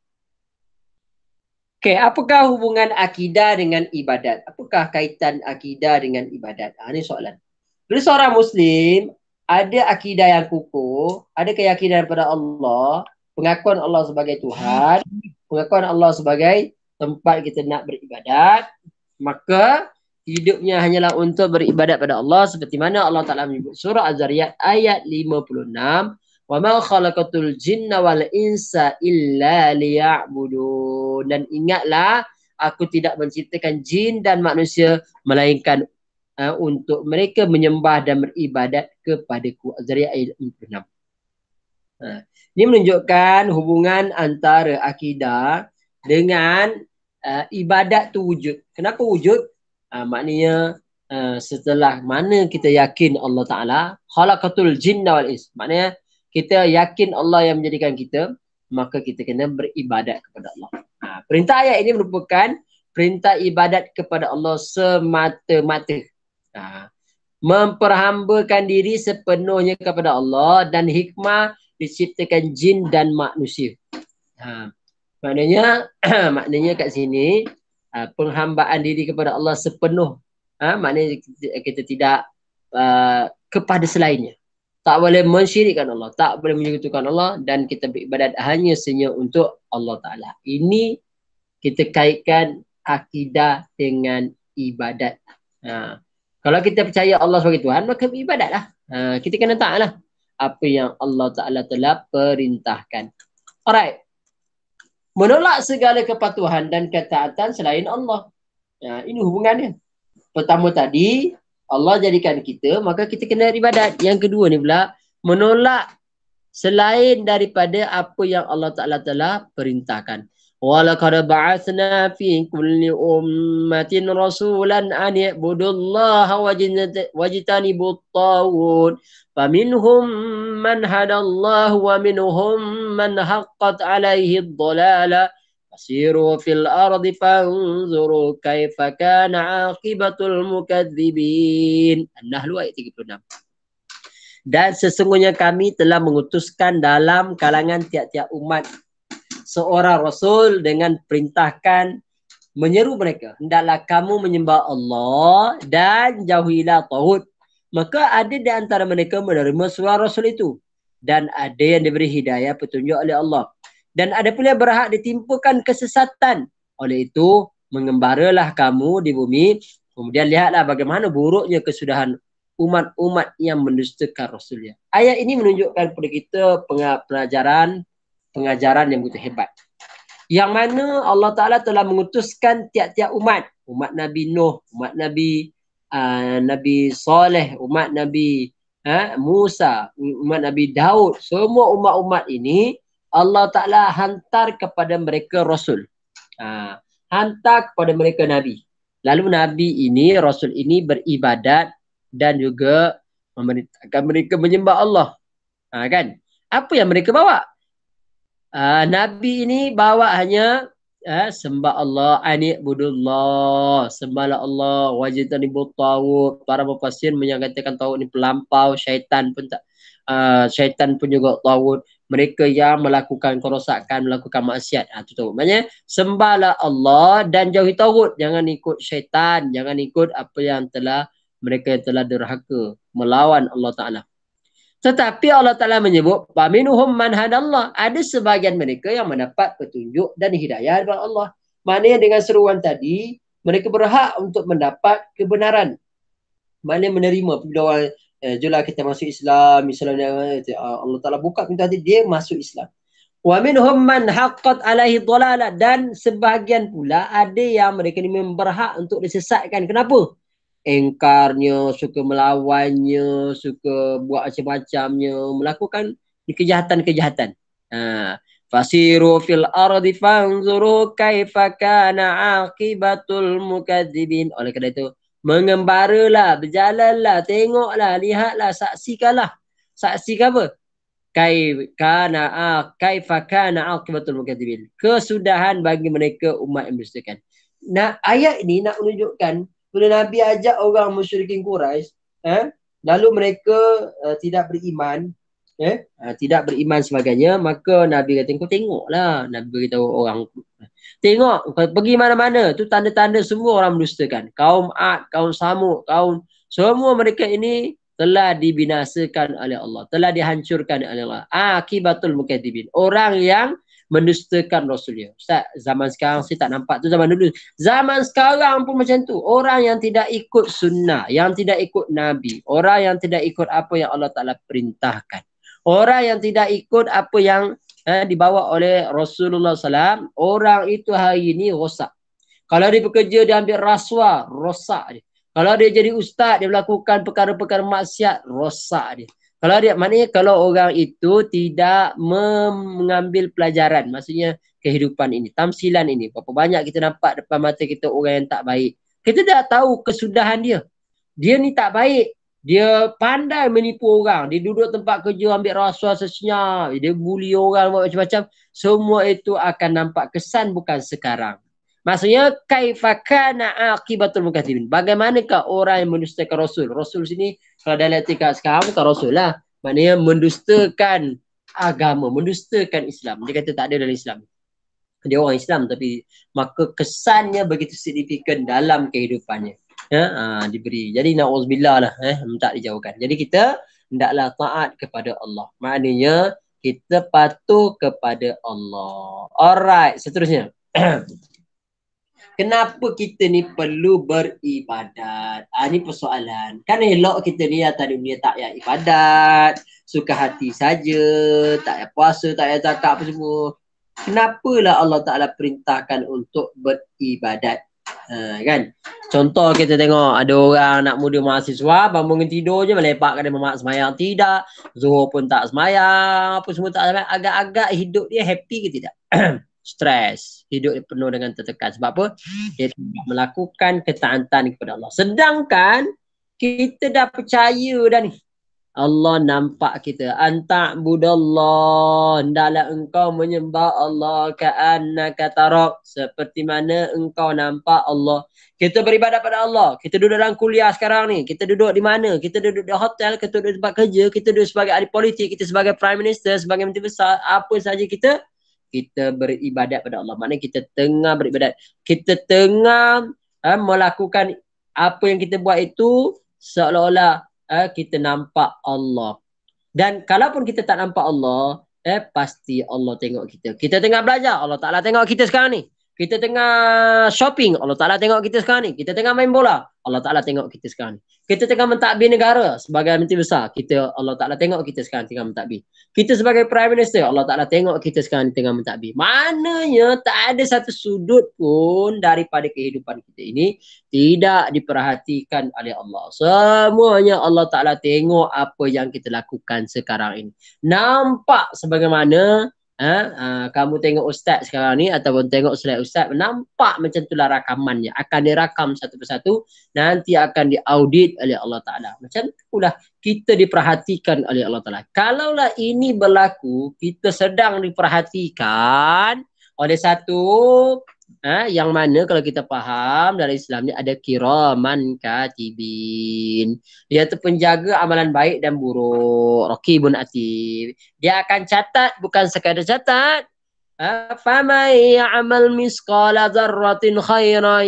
A: Okay, apakah hubungan akidah dengan ibadat? Apakah kaitan akidah dengan ibadat? Ini soalan. Bila seorang Muslim ada akidah yang kukuh, ada keyakinan pada Allah, pengakuan Allah sebagai Tuhan, pengakuan Allah sebagai tempat kita nak beribadat, maka hidupnya hanyalah untuk beribadat pada Allah seperti mana Allah Ta'ala menyebut surah Az-Zariyat ayat 56, wa ma khalaqatul jinna wal insa illa liya'budun. Dan ingatlah aku tidak menciptakan jin dan manusia melainkan untuk mereka menyembah dan beribadat kepadaku. Az-Zariyat ayat 56. Ini menunjukkan hubungan antara akidah dengan ibadat tu wujud. Kenapa wujud? Maknanya setelah mana kita yakin Allah Ta'ala khalaqatul jinna wal ins. Maknanya kita yakin Allah yang menjadikan kita, maka kita kena beribadat kepada Allah. Perintah ayat ini merupakan perintah ibadat kepada Allah semata-mata. Memperhambakan diri sepenuhnya kepada Allah dan hikmah diciptakan jin dan manusia. Maknanya maknanya kat sini penghambaan diri kepada Allah sepenuh. Maknanya kita tidak kepada selainnya. Tak boleh mensyirikkan Allah, tak boleh menyekutukan Allah, dan kita beribadat hanya senya untuk Allah Ta'ala. Ini kita kaitkan akidah dengan ibadat. Kalau kita percaya Allah sebagai Tuhan, maka beribadatlah. Kita kena taatlah apa yang Allah Ta'ala telah perintahkan. Alright. Menolak segala kepatuhan dan ketaatan selain Allah. Ini hubungannya. Pertama tadi, Allah jadikan kita, maka kita kena ibadat. Yang kedua ni pula, menolak selain daripada apa yang Allah Ta'ala telah perintahkan. وَلَقَدْ بَعَثْنَا فِي كُلِّ أُمَّةٍ رَسُولًا أَنِ اعْبُدُوا اللَّهَ وَاجْتَنِبُوا الطَّاغُوتَ فَمِنْهُمْ مَنْ هَدَى اللَّهُ وَمِنْهُمْ مَنْ حَقَّتْ عَلَيْهِ الضَّلَالَةُ فَسِيرُوا فِي الْأَرْضِ فَانْظُرُوا كَيْفَ كَانَ عَاقِبَةُ الْمُكَذِّبِينَ. An-Nahl ayat 36. Dan sesungguhnya kami telah mengutuskan dalam kalangan tiap-tiap umat seorang rasul dengan perintahkan menyeru mereka, hendaklah kamu menyembah Allah dan jauhilah taghut. Maka ada di antara mereka menerima suara rasul itu, dan ada yang diberi hidayah petunjuk oleh Allah, dan ada pula yang berhak ditimpakan kesesatan. Oleh itu mengembaralah kamu di bumi, kemudian lihatlah bagaimana buruknya kesudahan umat-umat yang mendustakan rasulnya. Ayat ini menunjukkan kepada kita pelajaran pengajaran yang begitu hebat. Yang mana Allah Ta'ala telah mengutuskan tiap-tiap umat. Umat Nabi Nuh, umat Nabi Nabi Saleh, umat Nabi Musa, umat Nabi Daud. Semua umat-umat ini Allah Ta'ala hantar kepada mereka Rasul. Hantar kepada mereka Nabi. Lalu Nabi ini, Rasul ini beribadat dan juga memerintahkan mereka menyembah Allah. Kan? Apa yang mereka bawa? Nabi ini bawa hanya sembah Allah, ani'budullah, sembahlah Allah, wajtanibut taghut. Para mufassir menyatakan taghut ini pelampau, syaitan pun tak, syaitan pun juga taghut. Mereka yang melakukan kerosakan, melakukan maksiat. Itu taghut. Maknanya sembahlah Allah dan jauhi taghut. Jangan ikut syaitan, jangan ikut apa yang telah mereka telah derhaka melawan Allah Ta'ala. Tetapi Allah Ta'ala menyebut, "Faminhum man hadallah." Ada sebahagian mereka yang mendapat petunjuk dan hidayah dari Allah. Maknanya dengan seruan tadi, mereka berhak untuk mendapat kebenaran. Maknanya menerima. Bila orang, jomlah kita masuk Islam, Allah Ta'ala buka pintu hati, dia masuk Islam. Wa minhum man haqqat alaihi dhalalah. Dan sebahagian pula ada yang mereka ni berhak untuk disesatkan. Kenapa? Engkarnya, suka melawannya, suka buat macam-macamnya, melakukan kejahatan-kejahatan. Fasiru fil ardi fanzuru kaifa kana aqibatul mukadzibin. Oleh kerana itu, mengembaralah, berjalanlah, tengoklah, lihatlah, saksikanlah. Saksikan apa? Kaifa kana aqibatul mukadzibin. Kesudahan bagi mereka umat yang berdustakan. Nah, ayat ini nak menunjukkan bila Nabi ajak orang musyrikin Quraisy, lalu mereka tidak beriman, tidak beriman sebagainya, maka Nabi kata, kau tengoklah. Nabi beritahu orang, tengok, pergi mana-mana, tu tanda-tanda semua orang mendustakan. Kaum Ad, kaum Samud, kaum semua mereka ini telah dibinasakan oleh Allah, telah dihancurkan oleh Allah. Akibatul mukadzibin, orang yang mendustakan Rasulnya. Ustaz, zaman sekarang saya tak nampak tu zaman dulu. Zaman sekarang pun macam tu. Orang yang tidak ikut sunnah, yang tidak ikut Nabi, orang yang tidak ikut apa yang Allah Ta'ala perintahkan, orang yang tidak ikut apa yang dibawa oleh Rasulullah SAW, orang itu hari ini rosak. Kalau dia bekerja, dia ambil rasuah, rosak dia. Kalau dia jadi ustaz, dia melakukan perkara-perkara maksiat, rosak dia. Kalau dia, maknanya kalau orang itu tidak mengambil pelajaran, maksudnya kehidupan ini, tamsilan ini, berapa banyak kita nampak depan mata kita orang yang tak baik. Kita dah tahu kesudahan dia. Dia ni tak baik. Dia pandai menipu orang. Dia duduk tempat kerja ambil rasuah sesenyap. Dia bully orang buat macam-macam. Semua itu akan nampak kesan bukan sekarang. Maksudnya kaifa kana aqibatul mukadzibin. Bagaimanakah orang yang mendustakan Rasul? Rasul sini kalau dalam tingkat sekarang bukan Rasul lah. Maknanya mendustakan agama, mendustakan Islam. Dia kata tak ada dalam Islam. Dia orang Islam tapi maka kesannya begitu signifikan dalam kehidupannya. Diberi. Jadi na'udzubillah lah, minta dijauhkan. Jadi kita hendaklah taat kepada Allah. Maknanya kita patuh kepada Allah. Alright, seterusnya. Kenapa kita ni perlu beribadat? Ini persoalan. Kan elok kita ni atas dunia tak payah ibadat, suka hati saja, tak payah puasa, tak payah zakat apa semua. Kenapalah Allah Ta'ala perintahkan untuk beribadat? Kan? Contoh kita tengok ada orang nak muda mahasiswa bangun tidur je melepak kena memak semayang tidak, Zuhur pun tak semayang, apa semua tak semayang. Agak-agak hidup dia happy ke tidak? Stres, hidup dia penuh dengan tertekan. Sebab apa? Dia tidak melakukan ketaatan kepada Allah. Sedangkan kita dah percaya dah ni, Allah nampak kita. Anta'budallah, hendaklah engkau menyembah Allah ka'annaka tarak, seperti mana engkau nampak Allah. Kita beribadat pada Allah. Kita duduk dalam kuliah sekarang ni. Kita duduk di mana? Kita duduk di hotel, kita duduk di tempat kerja, kita duduk sebagai ahli politik, kita sebagai prime minister, sebagai menteri besar, apa saja kita beribadat pada Allah. Maknanya kita tengah beribadat. Kita tengah melakukan apa yang kita buat itu seolah-olah kita nampak Allah. Dan kalaupun kita tak nampak Allah, pasti Allah tengok kita. Kita tengah belajar, Allah Ta'ala tengok kita sekarang ni. Kita tengah shopping, Allah Ta'ala tengok kita sekarang ni. Kita tengah main bola, Allah Ta'ala tengok kita sekarang. Kita tengah mentadbir negara sebagai menteri besar. Allah Ta'ala tengok kita sekarang tengah mentadbir. Kita sebagai Prime Minister, Allah Ta'ala tengok kita sekarang tengah mentadbir. Maknanya tak ada satu sudut pun daripada kehidupan kita ini tidak diperhatikan oleh Allah. Semuanya Allah Ta'ala tengok apa yang kita lakukan sekarang ini. Nampak sebagaimana kamu tengok ustaz sekarang ni ataupun tengok slide ustaz, nampak macam itulah rakamannya, akan dirakam satu persatu, nanti akan diaudit oleh Allah Ta'ala. Macam itulah kita diperhatikan oleh Allah Ta'ala. Kalaulah ini berlaku, kita sedang diperhatikan oleh satu yang mana kalau kita faham dalam Islam ni ada kiraman katibin, iaitu penjaga amalan baik dan buruk, raqibun atid. Dia akan catat, bukan sekadar catat. فَمَنْ يَعْمَلْ مِثْقَالَ ذَرَّةٍ خَيْرًا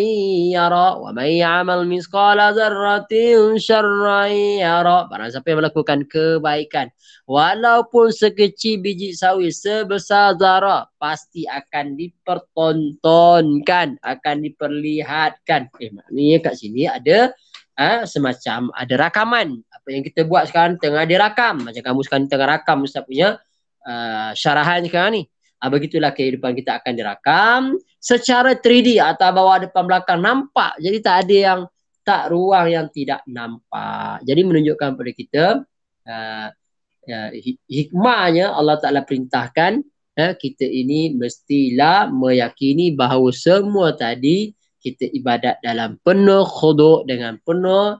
A: يَرَهُ وَمَنْ يَعْمَلْ مِثْقَالَ ذَرَّةٍ شَرًّا يَرَهُ. Barang siapa yang melakukan kebaikan walaupun sekecil biji sawi sebesar zarah, pasti akan dipertontonkan, akan diperlihatkan. Maknanya kat sini ada semacam ada rakaman. Apa yang kita buat sekarang tengah direkam. Macam kamu sekarang tengah rakam Ustaz punya syarahan sekarang ni. Begitulah kehidupan kita akan direkam secara 3D, atas bawah depan belakang nampak. Jadi tak ada yang tak ruang yang tidak nampak. Jadi menunjukkan kepada kita hikmahnya Allah Ta'ala perintahkan kita ini mestilah meyakini bahawa semua tadi kita ibadat dalam penuh khudu', dengan penuh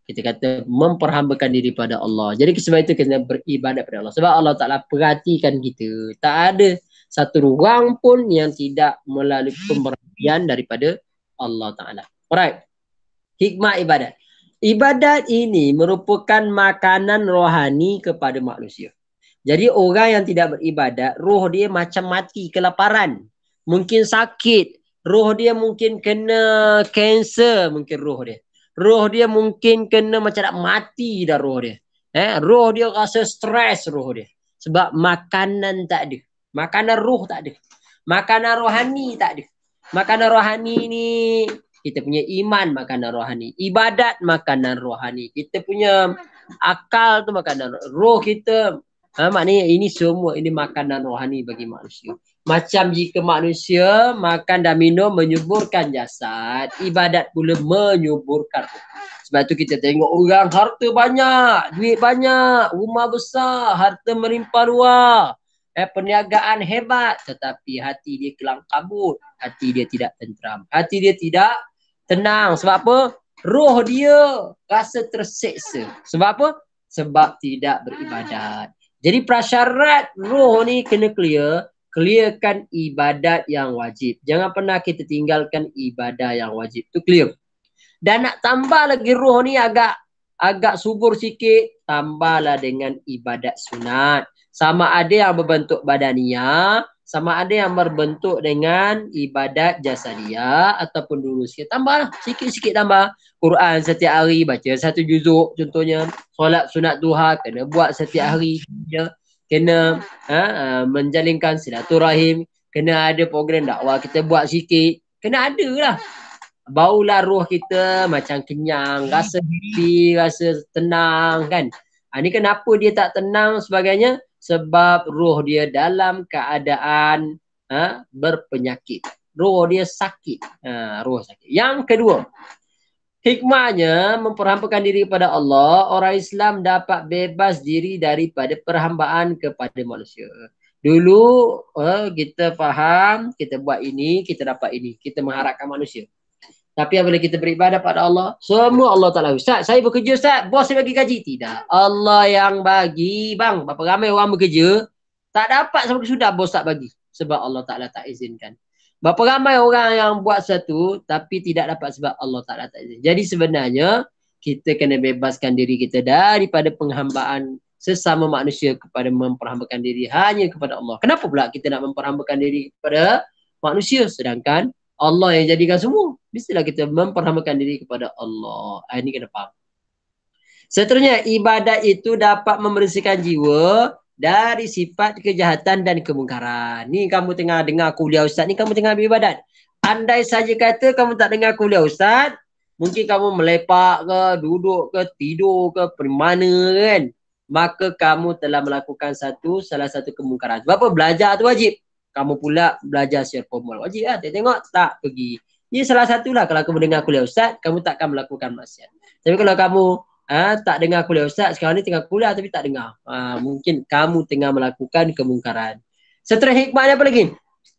A: kita kata memperhambakan diri pada Allah. Jadi sebab itu kita beribadat pada Allah. Sebab Allah Ta'ala perhatikan kita. Tak ada satu ruang pun yang tidak melalui pemberhentian daripada Allah Ta'ala. Alright. Hikmah ibadat. Ibadat ini merupakan makanan rohani kepada manusia. Jadi orang yang tidak beribadat, roh dia macam mati, kelaparan. Mungkin sakit. Roh dia mungkin kena kanser, mungkin roh dia. Roh dia mungkin kena macam nak mati dah roh dia. Roh dia rasa stres roh dia. Sebab makanan tak ada. Makanan roh tak ada. Makanan rohani tak ada. Makanan rohani ni kita punya iman, makanan rohani. Ibadat, makanan rohani. Kita punya akal tu makanan roh kita. Maknanya ini semua ini makanan rohani bagi manusia. Macam jika manusia makan dan minum menyuburkan jasad, ibadat pula menyuburkan. Sebab tu kita tengok orang harta banyak, duit banyak, rumah besar, harta melimpah ruah, perniagaan hebat, tetapi hati dia kelang kabut, hati dia tidak tenteram, hati dia tidak tenang. Sebab apa? Roh dia rasa terseksa. Sebab apa? Sebab tidak beribadat. Jadi prasyarat roh ni kena clear. Clearkan ibadat yang wajib. Jangan pernah kita tinggalkan ibadah yang wajib. Itu clear. Dan nak tambah lagi roh ni agak subur sikit, tambahlah dengan ibadat sunat. Sama ada yang berbentuk badaniah, sama ada yang berbentuk dengan ibadat jasadiyah ataupun dulu sikit. Tambahlah, sikit-sikit tambah. Quran setiap hari baca satu juzuk contohnya. Solat sunat duha kena buat setiap hari. Kena menjalinkan silaturahim, kena ada program dakwah kita buat sikit, kena ada lah. Baulah roh kita macam kenyang, rasa happy, rasa tenang kan. Ini kenapa dia tak tenang sebagainya? Sebab roh dia dalam keadaan berpenyakit. Roh dia sakit. Roh sakit. Yang kedua, hikmahnya memperhambakan diri kepada Allah. Orang Islam dapat bebas diri daripada perhambaan kepada manusia. Dulu kita faham, kita buat ini, kita dapat ini. Kita mengharapkan manusia. Tapi apabila kita beribadah pada Allah, semua Allah Ta'ala. Ustaz, saya bekerja Ustaz, bos saya bagi gaji. Tidak. Allah yang bagi. Bang, berapa ramai orang bekerja, tak dapat sampai sudah bos tak bagi. Sebab Allah Ta'ala tak izinkan. Berapa ramai orang yang buat satu tapi tidak dapat sebab Allah Ta'ala tak izin. Jadi sebenarnya kita kena bebaskan diri kita daripada penghambaan sesama manusia kepada memperhambakan diri hanya kepada Allah. Kenapa pula kita nak memperhambakan diri kepada manusia sedangkan Allah yang jadikan semua? Mestilah kita memperhambakan diri kepada Allah. Ini kena faham. Seterusnya, ibadat itu dapat membersihkan jiwa dari sifat kejahatan dan kemungkaran. Ni kamu tengah dengar kuliah Ustaz ni, kamu tengah beribadat. Andai saja kata kamu tak dengar kuliah Ustaz, mungkin kamu melepak ke, duduk ke, tidur ke, pergi mana kan. Maka kamu telah melakukan salah satu kemungkaran. Sebab apa? Belajar tu wajib. Kamu pula belajar secara formal. Wajib lah. Tengok tak pergi. Ini salah satulah kalau kamu dengar kuliah Ustaz, kamu takkan melakukan maksiat. Tapi kalau kamu tak dengar kuliah Ustaz, sekarang ni tengah kuliah tapi tak dengar. Mungkin kamu tengah melakukan kemungkaran. Setelah hikmahnya apa lagi?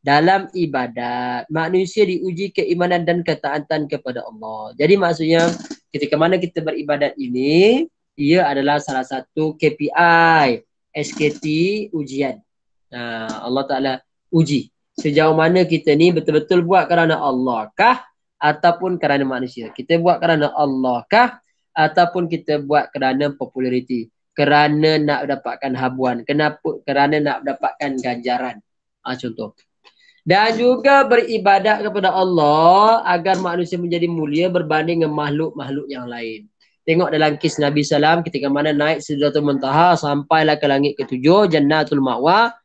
A: Dalam ibadat, manusia diuji keimanan dan ketaatan kepada Allah. Jadi maksudnya, ketika mana kita beribadat ini, ia adalah salah satu KPI, SKT, ujian. Allah Ta'ala uji. Sejauh mana kita ni betul-betul buat kerana Allah kah? Ataupun kerana manusia. Kita buat kerana Allah kah? Ataupun kita buat kerana populariti. Kerana nak dapatkan habuan. Kenapa? Kerana nak dapatkan ganjaran. Contoh. Dan juga beribadat kepada Allah agar manusia menjadi mulia berbanding dengan makhluk-makhluk yang lain. Tengok dalam kisah Nabi SAW ketika mana naik Sidratul Muntaha sampailah ke langit ketujuh, Jannatul Ma'wa.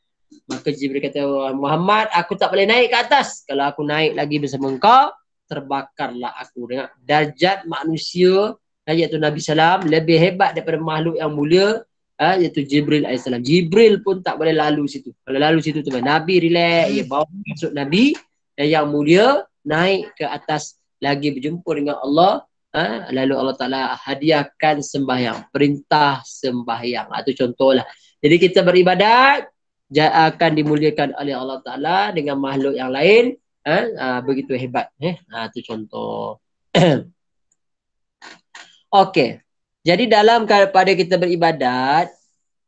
A: Maka Jibril kata, Muhammad, aku tak boleh naik ke atas. Kalau aku naik lagi bersama engkau, terbakarlah aku. Dengan darjat manusia, iaitu Nabi SAW, lebih hebat daripada makhluk yang mulia, iaitu Jibril AS. Jibril pun tak boleh lalu situ. Kalau lalu situ tu Nabi relax, dia bawa masuk Nabi yang mulia naik ke atas lagi berjumpa dengan Allah. Lalu Allah Ta'ala hadiahkan sembahyang, perintah sembahyang. Itu contohlah. Jadi kita beribadat akan dimuliakan oleh Allah Ta'ala dengan makhluk yang lain. Begitu hebat. Itu contoh. Okey. Jadi dalam pada kita beribadat,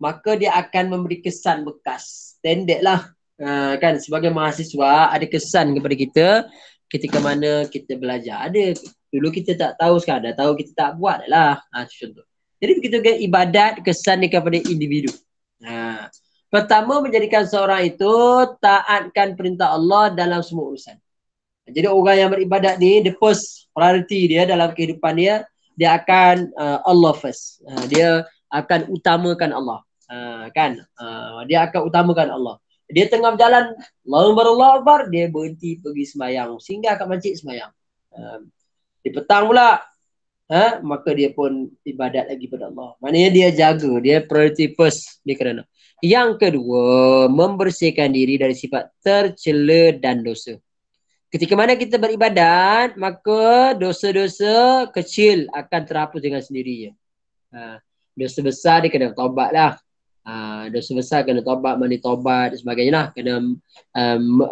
A: maka dia akan memberi kesan bekas. Standard lah. Kan sebagai mahasiswa ada kesan kepada kita ketika mana kita belajar. Ada dulu kita tak tahu, sekarang dah tahu kita tak buat lah. Contoh. Jadi begitu kan ibadat kesan dia kepada individu. Pertama menjadikan seorang itu taatkan perintah Allah dalam semua urusan. Jadi orang yang beribadat ni, the first priority dia dalam kehidupan dia, dia akan Allah first. Dia akan utamakan Allah. Dia akan utamakan Allah. Dia tengah berjalan, Allahu Akbar, dia berhenti pergi sembahyang. Singgah kat masjid sembahyang. Di petang pula, maka dia pun ibadat lagi pada Allah. Maknanya dia jaga, dia priority first. Dia kerana. Yang kedua, membersihkan diri dari sifat tercela dan dosa. Ketika mana kita beribadat, maka dosa-dosa kecil akan terhapus dengan sendirinya. Dosa besar dia kena taubat lah. Dosa besar kena taubat, mandi taubat dan sebagainya lah. Kena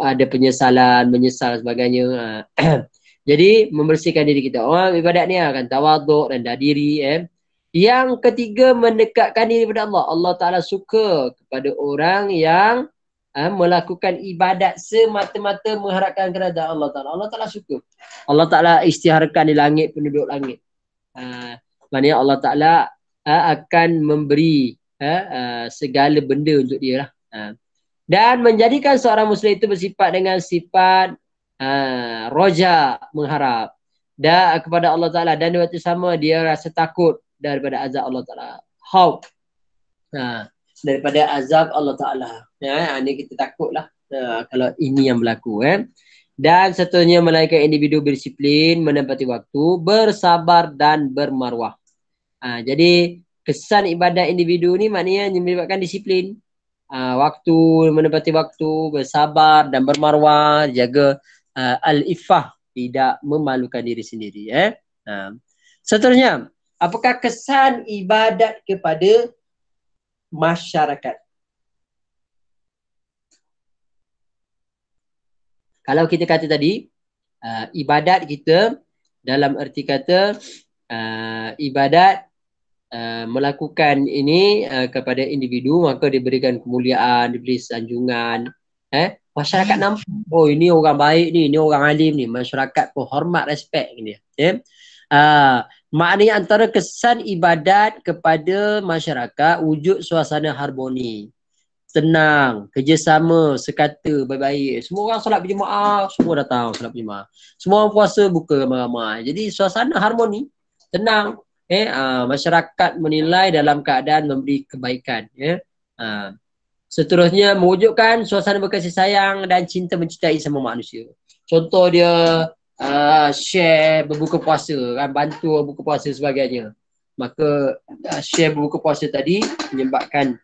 A: ada penyesalan, menyesal sebagainya. Jadi membersihkan diri kita. Orang ibadat ni akan tawaduk, rendah diri. Yang ketiga, mendekatkan diri kepada Allah. Allah Ta'ala suka kepada orang yang melakukan ibadat semata-mata mengharapkan kerajaan Allah Ta'ala. Allah Ta'ala suka. Allah Ta'ala isytiharkan di langit, penduduk langit. Maksudnya Allah Ta'ala akan memberi segala benda untuk dia lah. Dan menjadikan seorang Muslim itu bersifat dengan sifat roja, mengharap dan kepada Allah Ta'ala, dan waktu sama dia rasa takut daripada azab Allah Ta'ala. Khauf. Daripada azab Allah Ta'ala. Ini kita takutlah kalau ini yang berlaku. Dan seterusnya melainkan individu berdisiplin, menempati waktu, bersabar dan bermarwah. Jadi kesan ibadat individu ni maknanya menyebabkan disiplin. Waktu, menempati waktu, bersabar dan bermarwah, jaga al-iffah, tidak memalukan diri sendiri. Seterusnya, apakah kesan ibadat kepada masyarakat? Kalau kita kata tadi, ibadat kita dalam erti kata ibadat melakukan ini kepada individu, maka diberikan kemuliaan, diberi sanjungan. Masyarakat nampak, oh ini orang baik ni, ini orang alim ni, masyarakat pun hormat, respect dia. Maknanya antara kesan ibadat kepada masyarakat, wujud suasana harmoni, tenang, kerjasama, sekata, baik-baik. Semua orang solat berjemaah, semua datang solat berjemaah. Semua orang puasa buka ramai-ramai. Jadi suasana harmoni, tenang. Masyarakat menilai dalam keadaan memberi kebaikan. Seterusnya mewujudkan suasana berkasih sayang dan cinta mencintai sama manusia. Contoh dia share berbuka puasa kan, bantu berbuka puasa sebagainya. Maka share berbuka puasa tadi menyebabkan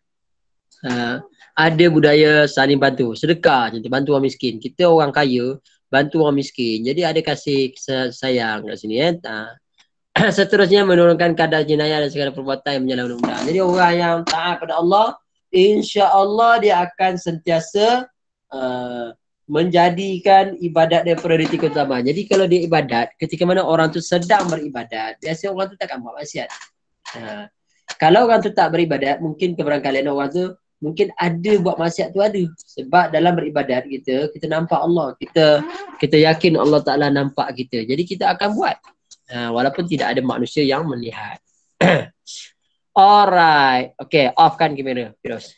A: ada budaya saling bantu. Sedekah, contoh bantu orang miskin. Kita orang kaya bantu orang miskin. Jadi ada kasih sayang kat sini seterusnya menurunkan kadar jenayah dan segala perbuatan yang menyalahi undang-undang. Jadi orang yang taat pada Allah, insya-Allah dia akan sentiasa menjadikan ibadat dia prioriti utama. Jadi kalau dia ibadat, ketika mana orang tu sedang beribadat, biasanya orang tu takkan buat maksiat. Kalau orang tu tak beribadat, mungkin keberangkalian orang tu mungkin ada buat maksiat tu ada. Sebab dalam beribadat kita nampak Allah, kita yakin Allah Taala nampak kita. Jadi kita akan buat. Walaupun tidak ada manusia yang melihat. Alright. Okay, off kan kamera, Firoz.